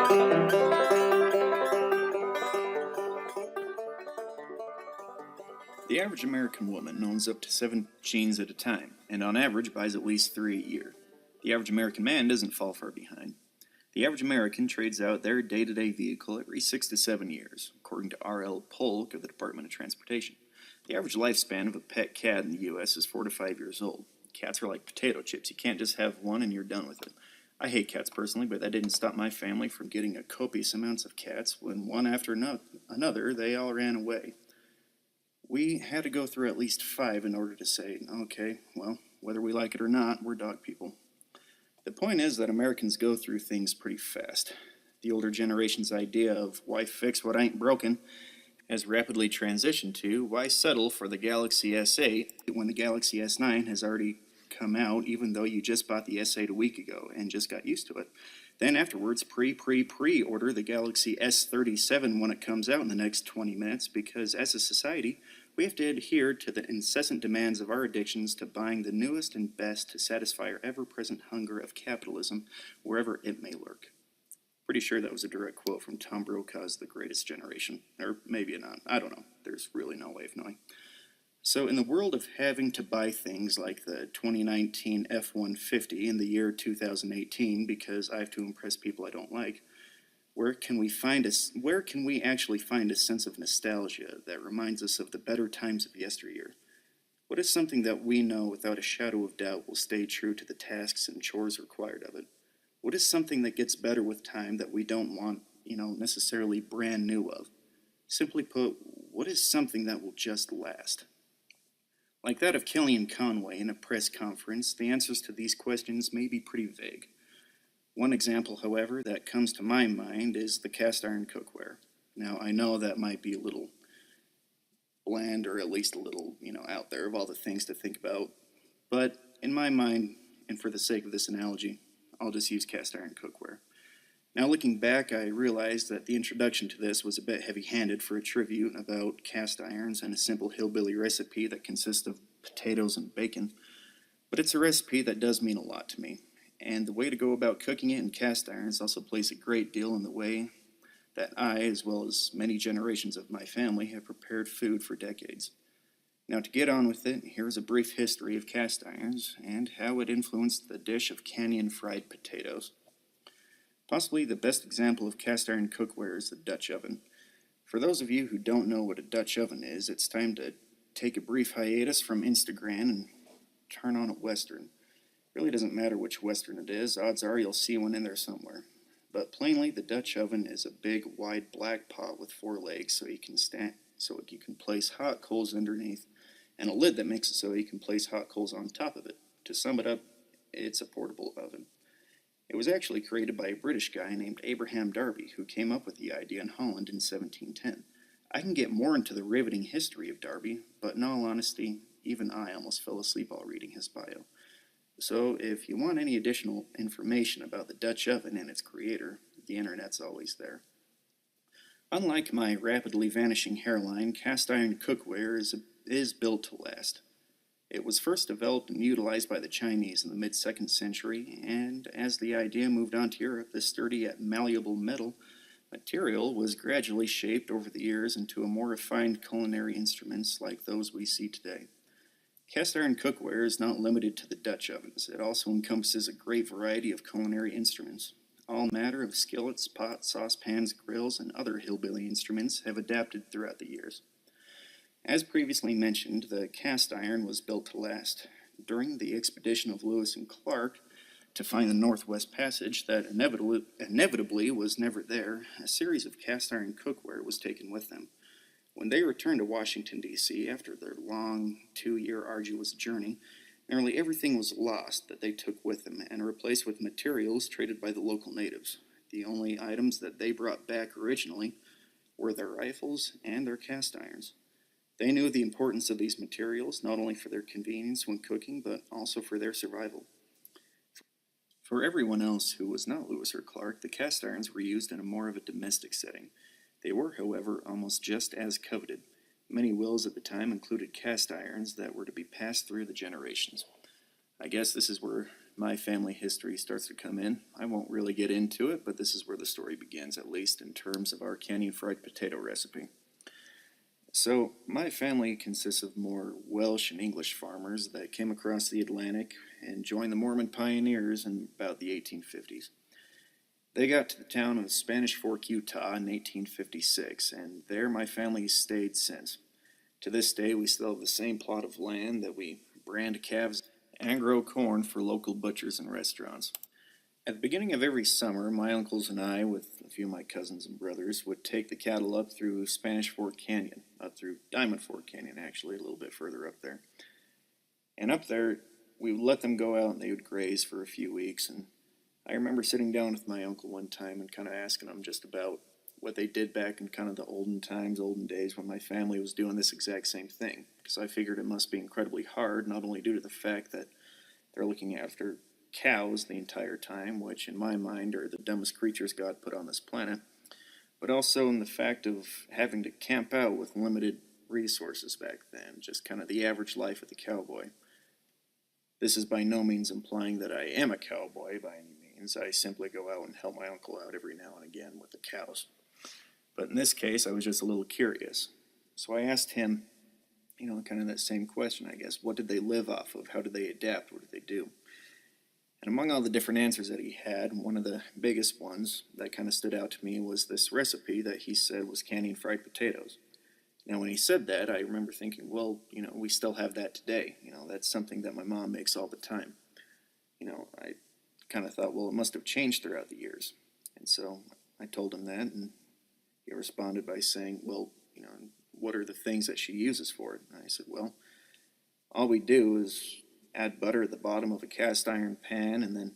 The average American woman owns up to 7 jeans at a time, and on average buys at least 3 a year. The average American man doesn't fall far behind. The average American trades out their day-to-day vehicle every 6 to 7 years, according to R.L. Polk of the Department of Transportation. The average lifespan of a pet cat in the U.S. is 4 to 5 years old. Cats are like potato chips. You can't just have one and you're done with it. I hate cats personally, but that didn't stop my family from getting a copious amounts of cats when one after another they all ran away. We had to go through at least 5 in order to say, okay, well, whether we like it or not, we're dog people. The point is that Americans go through things pretty fast. The older generation's idea of why fix what ain't broken has rapidly transitioned to why settle for the Galaxy S8 when the Galaxy S9 has already come out, even though you just bought the S8 a week ago and just got used to it. Then afterwards, pre-order the Galaxy S37 when it comes out in the next 20 minutes, because as a society, we have to adhere to the incessant demands of our addictions to buying the newest and best to satisfy our ever-present hunger of capitalism wherever it may lurk. Pretty sure that was a direct quote from Tom Brokaw's The Greatest Generation. Or maybe not. I don't know. There's really no way of knowing. So in the world of having to buy things like the 2019 F-150 in the year 2018 because I have to impress people I don't like, where can we actually find a sense of nostalgia that reminds us of the better times of yesteryear? What is something that we know without a shadow of doubt will stay true to the tasks and chores required of it? What is something that gets better with time that we don't want, necessarily brand new of? Simply put, what is something that will just last? Like that of Kellyanne Conway in a press conference, the answers to these questions may be pretty vague. One example, however, that comes to my mind is the cast iron cookware. Now, I know that might be a little bland, or at least a little, out there of all the things to think about, but in my mind, and for the sake of this analogy, I'll just use cast iron cookware. Now, looking back, I realized that the introduction to this was a bit heavy-handed for a tribute about cast irons and a simple hillbilly recipe that consists of potatoes and bacon, but it's a recipe that does mean a lot to me. And the way to go about cooking it in cast irons also plays a great deal in the way that I, as well as many generations of my family, have prepared food for decades. Now, to get on with it, here's a brief history of cast irons and how it influenced the dish of canyon fried potatoes. Possibly the best example of cast iron cookware is the Dutch oven. For those of you who don't know what a Dutch oven is, it's time to take a brief hiatus from Instagram and turn on a Western. Really doesn't matter which Western it is, odds are you'll see one in there somewhere. But plainly, the Dutch oven is a big, wide black pot with 4 legs so you can place hot coals underneath, and a lid that makes it so you can place hot coals on top of it. To sum it up, it's a portable oven. It was actually created by a British guy named Abraham Darby, who came up with the idea in Holland in 1710. I can get more into the riveting history of Darby, but in all honesty, even I almost fell asleep while reading his bio. So, if you want any additional information about the Dutch oven and its creator, the internet's always there. Unlike my rapidly vanishing hairline, cast iron cookware is built to last. It was first developed and utilized by the Chinese in the mid-2nd century, and as the idea moved on to Europe, the sturdy yet malleable metal material was gradually shaped over the years into a more refined culinary instruments like those we see today. Cast iron cookware is not limited to the Dutch ovens. It also encompasses a great variety of culinary instruments. All manner of skillets, pots, saucepans, grills, and other hillbilly instruments have adapted throughout the years. As previously mentioned, the cast iron was built to last. During the expedition of Lewis and Clark to find the Northwest Passage that inevitably was never there, a series of cast iron cookware was taken with them. When they returned to Washington, D.C., after their long 2-year arduous journey, nearly everything was lost that they took with them and replaced with materials traded by the local natives. The only items that they brought back originally were their rifles and their cast irons. They knew the importance of these materials, not only for their convenience when cooking, but also for their survival. For everyone else who was not Lewis or Clark, the cast irons were used in a more of a domestic setting. They were, however, almost just as coveted. Many wills at the time included cast irons that were to be passed through the generations. I guess this is where my family history starts to come in. I won't really get into it, but this is where the story begins, at least in terms of our canyon fried potato recipe. So, my family consists of more Welsh and English farmers that came across the Atlantic and joined the Mormon pioneers in about the 1850s. They got to the town of Spanish Fork, Utah in 1856, and there my family has stayed since. To this day, we still have the same plot of land that we brand calves and grow corn for local butchers and restaurants. At the beginning of every summer, my uncles and I, with a few of my cousins and brothers, would take the cattle up through Spanish Fork Canyon, up through Diamond Fork Canyon, actually, a little bit further up there. And up there, we would let them go out and they would graze for a few weeks. And I remember sitting down with my uncle one time and kind of asking him just about what they did back in kind of the olden times, olden days when my family was doing this exact same thing. Because I figured it must be incredibly hard, not only due to the fact that they're looking after cows the entire time, which in my mind are the dumbest creatures God put on this planet, but also in the fact of having to camp out with limited resources back then, just kind of the average life of the cowboy. This is by no means implying that I am a cowboy by any means. I simply go out and help my uncle out every now and again with the cows. But in this case, I was just a little curious. So I asked him, kind of that same question, I guess. What did they live off of? How did they adapt? What did they do? And among all the different answers that he had, one of the biggest ones that kind of stood out to me was this recipe that he said was canyon fried potatoes. Now, when he said that, I remember thinking, well, we still have that today. That's something that my mom makes all the time. I kind of thought, well, it must have changed throughout the years. And so I told him that, and he responded by saying, well, what are the things that she uses for it? And I said, well, all we do is add butter at the bottom of a cast iron pan and then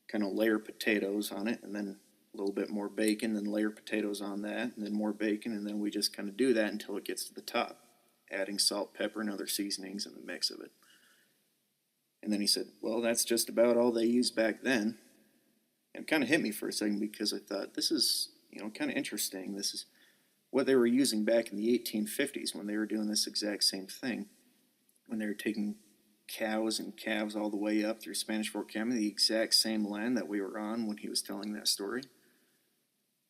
kind of layer potatoes on it, and then a little bit more bacon, then layer potatoes on that, and then more bacon, and then we just kind of do that until it gets to the top, adding salt, pepper, and other seasonings in the mix of it. And then he said, well, that's just about all they used back then. And it kind of hit me for a second because I thought, this is, kind of interesting. This is what they were using back in the 1850s when they were doing this exact same thing, when they were taking cows and calves all the way up through Spanish Fork Canyon, the exact same land that we were on when he was telling that story.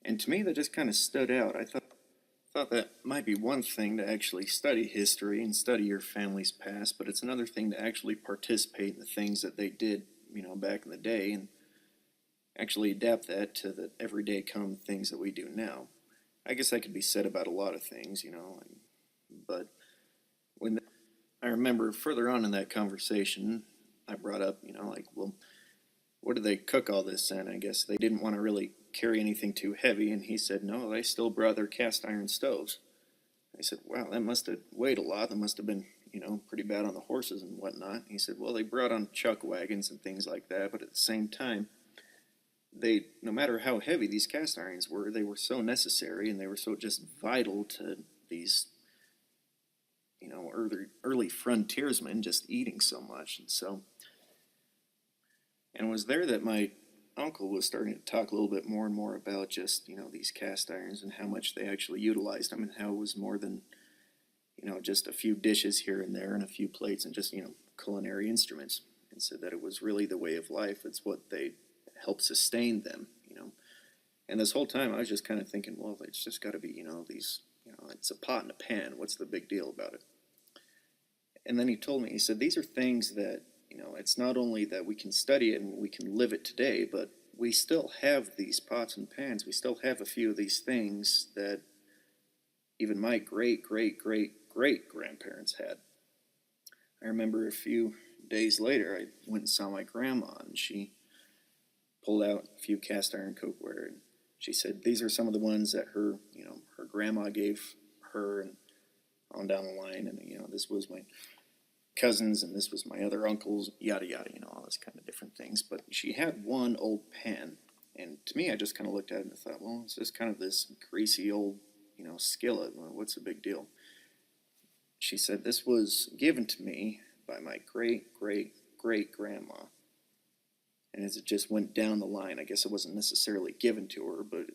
And to me, that just kind of stood out. I thought that might be one thing to actually study history and study your family's past, but it's another thing to actually participate in the things that they did, back in the day, and actually adapt that to the everyday common things that we do now. I guess that could be said about a lot of things, but when I remember further on in that conversation, I brought up, well, what do they cook all this in? I guess they didn't want to really carry anything too heavy, and he said, no, they still brought their cast iron stoves. I said, wow, that must have weighed a lot. That must have been, pretty bad on the horses and whatnot. He said, well, they brought on chuck wagons and things like that, but at the same time, no matter how heavy these cast irons were, they were so necessary and they were so just vital to these, early frontiersmen just eating so much. And it was there that my uncle was starting to talk a little bit more and more about just, these cast irons and how much they actually utilized them and how it was more than, just a few dishes here and there and a few plates and just, culinary instruments. And said that it was really the way of life. It's what they helped sustain them, And this whole time I was just kind of thinking, well, it's just got to be, these, it's a pot and a pan. What's the big deal about it? And then he told me, he said, these are things that, it's not only that we can study it and we can live it today, but we still have these pots and pans. We still have a few of these things that even my great-great-great-great-grandparents had. I remember a few days later, I went and saw my grandma, and she pulled out a few cast iron cookware, and she said, these are some of the ones that her grandma gave her, and on down the line, and, this was my cousins, and this was my other uncles, yada, yada, all this kind of different things. But she had one old pan, and to me, I just kind of looked at it and thought, well, it's just kind of this greasy old, skillet. Well, what's the big deal? She said, this was given to me by my great-great-great-grandma. And as it just went down the line, I guess it wasn't necessarily given to her, but,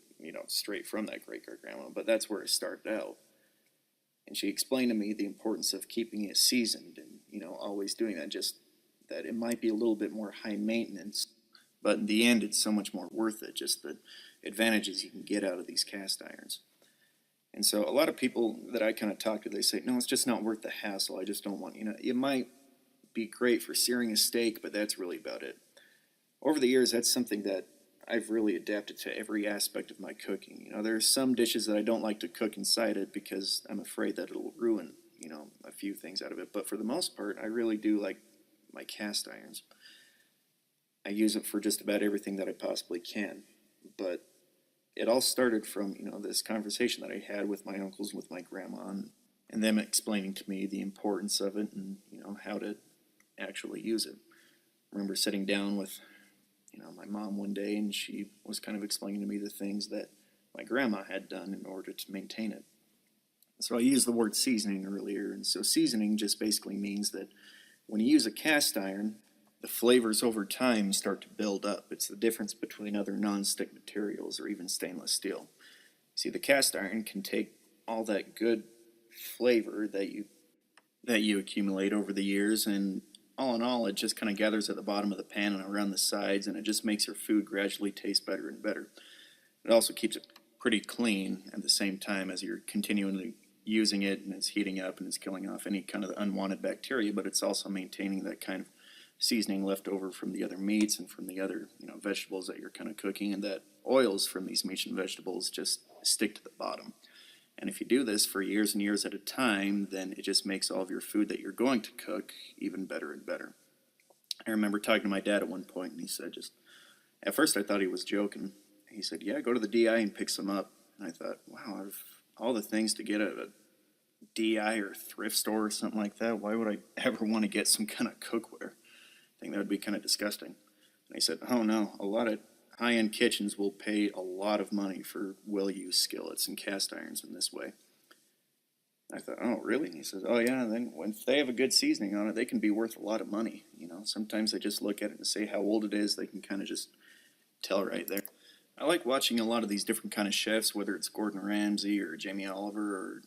straight from that great-great-grandma. But that's where it started out. And she explained to me the importance of keeping it seasoned and, always doing that, just that it might be a little bit more high maintenance, but in the end, it's so much more worth it, just the advantages you can get out of these cast irons. And so a lot of people that I kind of talk to, they say, no, it's just not worth the hassle. I just don't want, it might be great for searing a steak, but that's really about it. Over the years, that's something that I've really adapted to every aspect of my cooking. There's some dishes that I don't like to cook inside it because I'm afraid that it'll ruin, a few things out of it. But for the most part, I really do like my cast irons. I use it for just about everything that I possibly can. But it all started from, this conversation that I had with my uncles and with my grandma, and them explaining to me the importance of it and, how to actually use it. I remember sitting down with my mom one day, and she was kind of explaining to me the things that my grandma had done in order to maintain it. So I used the word seasoning earlier, and so seasoning just basically means that when you use a cast iron, the flavors over time start to build up. It's the difference between other non-stick materials or even stainless steel. See, the cast iron can take all that good flavor that you accumulate over the years, and all in all, it just kind of gathers at the bottom of the pan and around the sides, and it just makes your food gradually taste better and better. It also keeps it pretty clean at the same time as you're continually using it, and it's heating up and it's killing off any kind of unwanted bacteria, but it's also maintaining that kind of seasoning left over from the other meats and from the other vegetables that you're kind of cooking, and that oils from these meats and vegetables just stick to the bottom. And if you do this for years and years at a time, then it just makes all of your food that you're going to cook even better and better. I remember talking to my dad at one point, and he said, at first I thought he was joking. He said, yeah, go to the DI and pick some up. And I thought, wow, I've all the things to get at a DI or thrift store or something like that. Why would I ever want to get some kind of cookware? I think that would be kind of disgusting. And he said, oh no, a lot of high-end kitchens will pay a lot of money for well-used skillets and cast irons in this way. I thought, oh, really? And he says, oh, yeah, then if they have a good seasoning on it, they can be worth a lot of money. Sometimes they just look at it and say how old it is. They can kind of just tell right there. I like watching a lot of these different kind of chefs, whether it's Gordon Ramsay or Jamie Oliver or,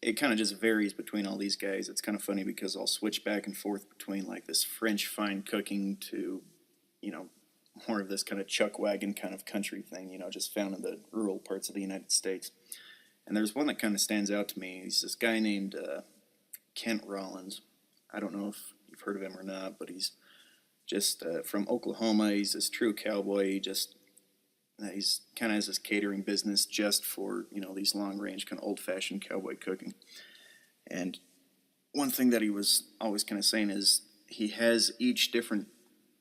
it kind of just varies between all these guys. It's kind of funny because I'll switch back and forth between like this French fine cooking to, more of this kind of chuck wagon kind of country thing, just found in the rural parts of the United States. And there's one that kind of stands out to me. He's this guy named Kent Rollins. I don't know if you've heard of him or not, but he's just from Oklahoma. He's this true cowboy. He's kind of has this catering business just for, these long-range kind of old-fashioned cowboy cooking. And one thing that he was always kind of saying is he has each different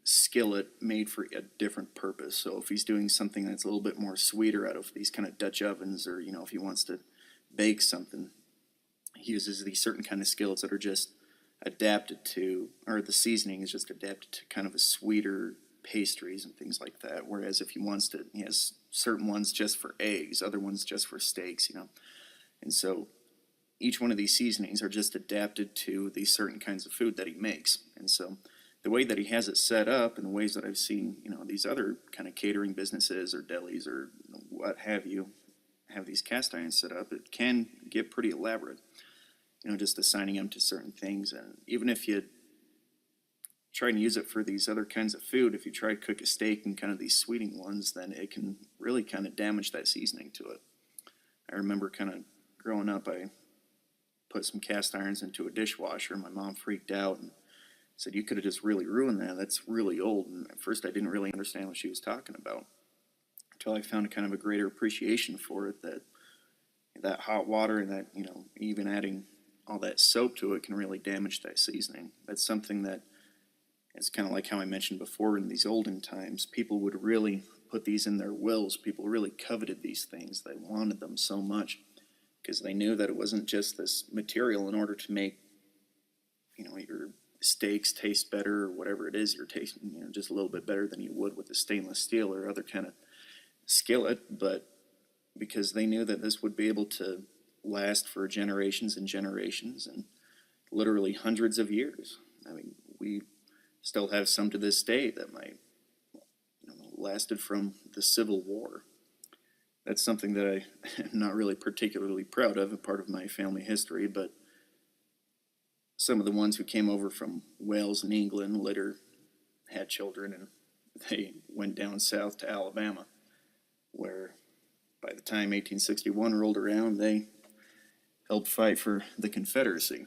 skillet made for a different purpose. So if he's doing something that's a little bit more sweeter out of these kind of Dutch ovens, or if he wants to bake something, he uses these certain kind of skillets that are just adapted to, or the seasoning is just adapted to kind of a sweeter pastries and things like that. Whereas if he has certain ones just for eggs, other ones just for steaks, And so each one of these seasonings are just adapted to these certain kinds of food that he makes. And so the way that he has it set up, and the ways that I've seen, these other kind of catering businesses or delis or what have you, have these cast irons set up, it can get pretty elaborate. Just assigning them to certain things. And even if you try and use it for these other kinds of food, if you try to cook a steak in kind of these sweetening ones, then it can really kind of damage that seasoning to it. I remember kind of growing up, I put some cast irons into a dishwasher, and my mom freaked out and said, you could have just really ruined that. That's really old. And at first I didn't really understand what she was talking about until I found kind of a greater appreciation for it, that hot water and that, even adding all that soap to it can really damage that seasoning. That's something that it's kind of like how I mentioned before, in these olden times, people would really put these in their wills. People really coveted these things. They wanted them so much because they knew that it wasn't just this material in order to make, your steaks taste better or whatever it is you're tasting, just a little bit better than you would with a stainless steel or other kind of skillet, but because they knew that this would be able to last for generations and generations and literally hundreds of years. I mean, we still have some to this day that might lasted from the Civil War. That's something that I am not really particularly proud of, a part of my family history, but some of the ones who came over from Wales and England later had children, and they went down south to Alabama, where by the time 1861 rolled around, they helped fight for the Confederacy.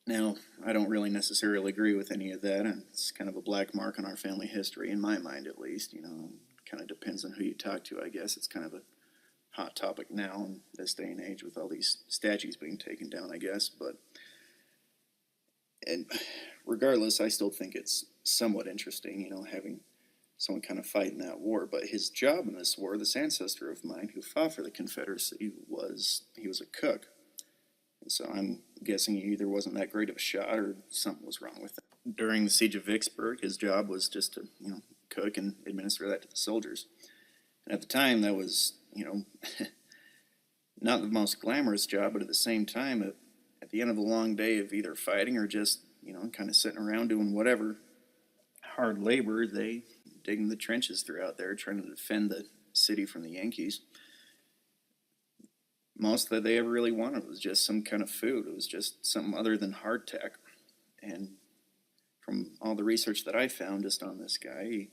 Now, I don't really necessarily agree with any of that, and it's kind of a black mark on our family history, in my mind at least. Kind of depends on who you talk to, I guess. It's kind of a hot topic now in this day and age with all these statues being taken down, I guess. And regardless, I still think it's somewhat interesting, having someone kind of fight in that war. But his job in this war, this ancestor of mine who fought for the Confederacy, he was a cook. And so I'm guessing he either wasn't that great of a shot or something was wrong with him. During the siege of Vicksburg, his job was just to, cook and administer that to the soldiers. And at the time, that was, not the most glamorous job, but at the same time, at the end of a long day of either fighting or just, kind of sitting around doing whatever hard labor, they digging the trenches throughout there, trying to defend the city from the Yankees. Most that they ever really wanted was just some kind of food. It was just something other than hardtack. And from all the research that I found just on this guy, he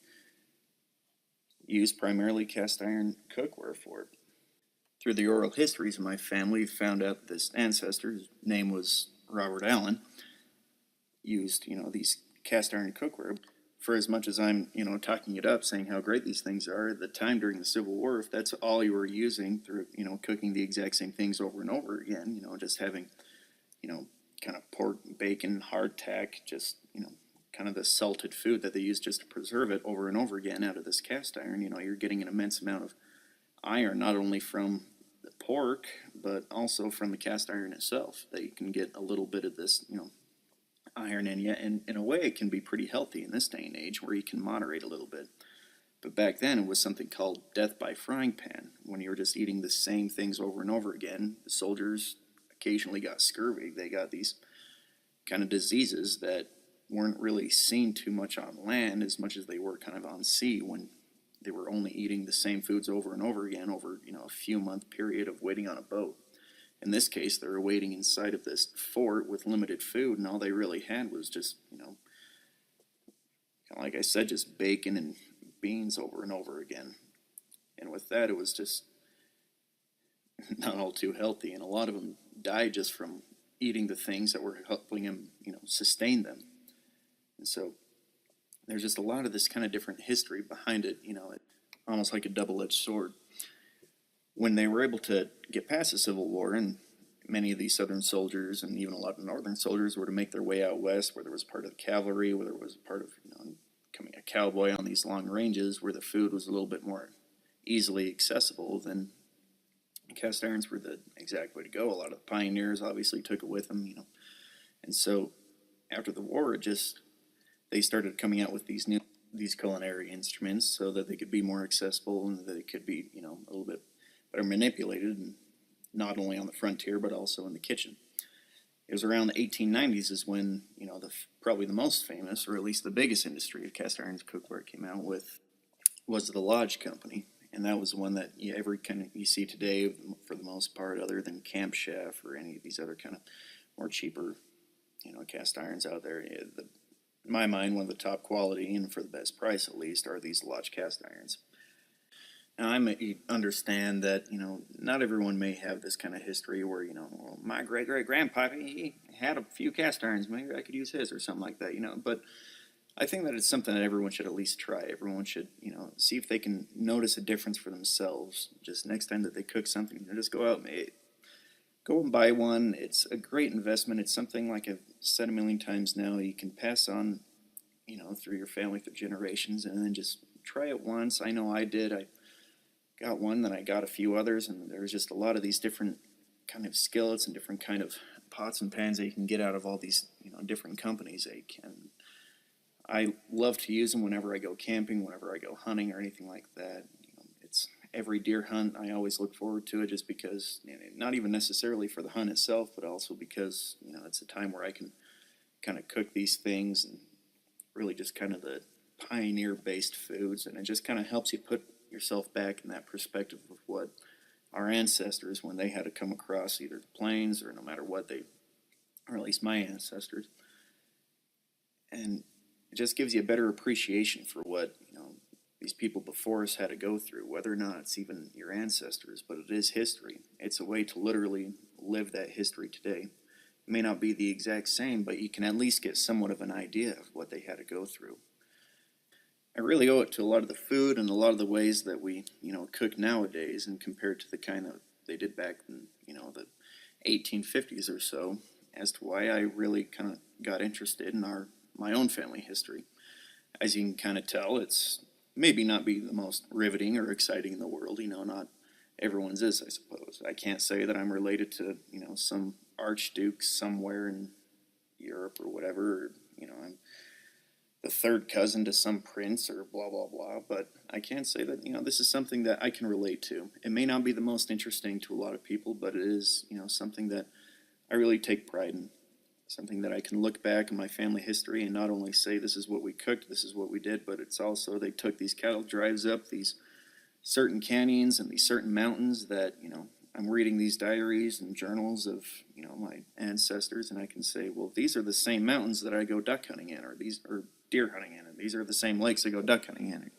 used primarily cast iron cookware for it. Through the oral histories of my family, found out that this ancestor, whose name was Robert Allen, used, these cast iron cookware. For as much as I'm, talking it up, saying how great these things are, at the time during the Civil War, if that's all you were using through, cooking the exact same things over and over again, just having, kind of pork, bacon, hardtack, just, kind of the salted food that they use just to preserve it over and over again out of this cast iron, you're getting an immense amount of iron, not only from the pork, but also from the cast iron itself, that you can get a little bit of this, iron in you, and in a way it can be pretty healthy in this day and age where you can moderate a little bit. But back then it was something called death by frying pan. When you were just eating the same things over and over again, the soldiers occasionally got scurvy. They got these kind of diseases that weren't really seen too much on land as much as they were kind of on sea, when they were only eating the same foods over and over again over a few month period of waiting on a boat. In this case, they were waiting inside of this fort with limited food, and all they really had was just, kind of like I said, just bacon and beans over and over again. And with that, it was just not all too healthy, and a lot of them died just from eating the things that were helping them, sustain them. And so there's just a lot of this kind of different history behind it, almost like a double-edged sword. When they were able to get past the Civil War, and many of these Southern soldiers and even a lot of Northern soldiers were to make their way out west, where there was part of the cavalry, where there was part of becoming a cowboy on these long ranges, where the food was a little bit more easily accessible, then cast irons were the exact way to go. A lot of the pioneers obviously took it with them, and so after the war, they started coming out with these culinary instruments so that they could be more accessible and that they could be a little bit better manipulated, and not only on the frontier but also in the kitchen. It was around the 1890s is when probably the most famous, or at least the biggest industry of cast iron cookware came out with, was the Lodge Company, and that was one that you see today for the most part, other than Camp Chef or any of these other kind of more cheaper cast irons out there. In my mind, one of the top quality, and for the best price at least, are these Lodge cast irons. Now, I may understand that, not everyone may have this kind of history where, well, my great-great-grandpa, he had a few cast irons, maybe I could use his or something like that, but I think that it's something that everyone should at least try. Everyone should, see if they can notice a difference for themselves. Just next time that they cook something, just go out and go and buy one. It's a great investment. It's something, like I've said a million times now, you can pass on, through your family, through generations, and then just try it once. I know I did. I got one, then I got a few others, and there was just a lot of these different kind of skillets and different kind of pots and pans that you can get out of all these different companies. I love to use them whenever I go camping, whenever I go hunting or anything like that. It's every deer hunt, I always look forward to it, just because, not even necessarily for the hunt itself, but also because it's a time where I can kind of cook these things, and really just kind of the pioneer based foods, and it just kind of helps you put yourself back in that perspective of what our ancestors, when they had to come across either the plains or no matter what, they or at least my ancestors. And it just gives you a better appreciation for what, these people before us had to go through, whether or not it's even your ancestors, but it is history. It's a way to literally live that history today. It may not be the exact same, but you can at least get somewhat of an idea of what they had to go through. I really owe it to a lot of the food and a lot of the ways that we, cook nowadays, and compared to the kind that they did back in, the 1850s or so, as to why I really kind of got interested in my own family history. As you can kind of tell, it's maybe not be the most riveting or exciting in the world. Not everyone's is, I suppose. I can't say that I'm related to, some archduke somewhere in Europe or whatever, or, I'm the third cousin to some prince or blah, blah, blah. But I can say that, this is something that I can relate to. It may not be the most interesting to a lot of people, but it is, something that I really take pride in. Something that I can look back in my family history and not only say this is what we cooked, this is what we did, but it's also they took these cattle drives up these certain canyons and these certain mountains that, I'm reading these diaries and journals of, my ancestors, and I can say, well, these are the same mountains that I go duck hunting in, or deer hunting in, and these are the same lakes I go duck hunting in.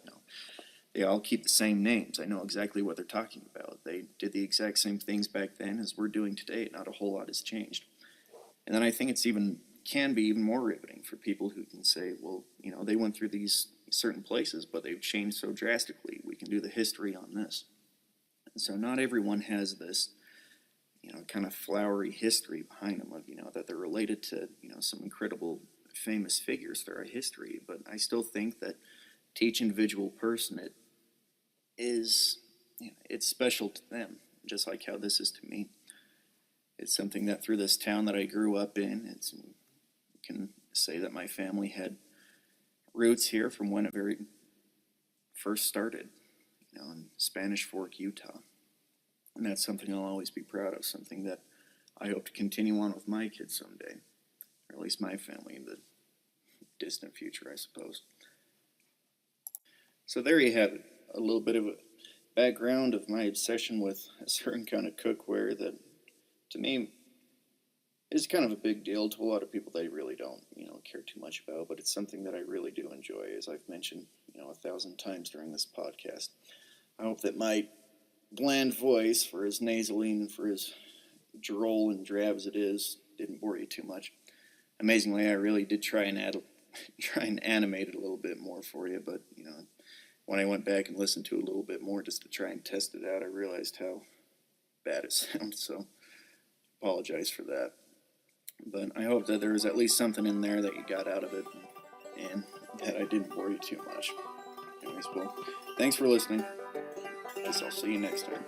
They all keep the same names. I know exactly what they're talking about. They did the exact same things back then as we're doing today. Not a whole lot has changed. And then I think can be even more riveting for people who can say, well, they went through these certain places, but they've changed so drastically. We can do the history on this. And so not everyone has this, kind of flowery history behind them of, that they're related to, some incredible famous figures through our history. But I still think that to each individual person, it is, it's special to them, just like how this is to me. It's something that through this town that I grew up in, you can say that my family had roots here from when it very first started, in Spanish Fork, Utah. And that's something I'll always be proud of, something that I hope to continue on with my kids someday, or at least my family in the distant future, I suppose. So there you have it, a little bit of a background of my obsession with a certain kind of cookware that, to me, is kind of a big deal. To a lot of people they really don't, care too much about, but it's something that I really do enjoy, as I've mentioned, 1,000 times during this podcast. I hope that my bland voice, for as nasally and for as droll and drab as it is, didn't bore you too much. Amazingly, I really did try and animate it a little bit more for you, but, when I went back and listened to it a little bit more just to try and test it out, I realized how bad it sounds, so apologize for that. But I hope that there was at least something in there that you got out of it, and that I didn't bore you too much. Anyways, well, thanks for listening. Guess I'll see you next time.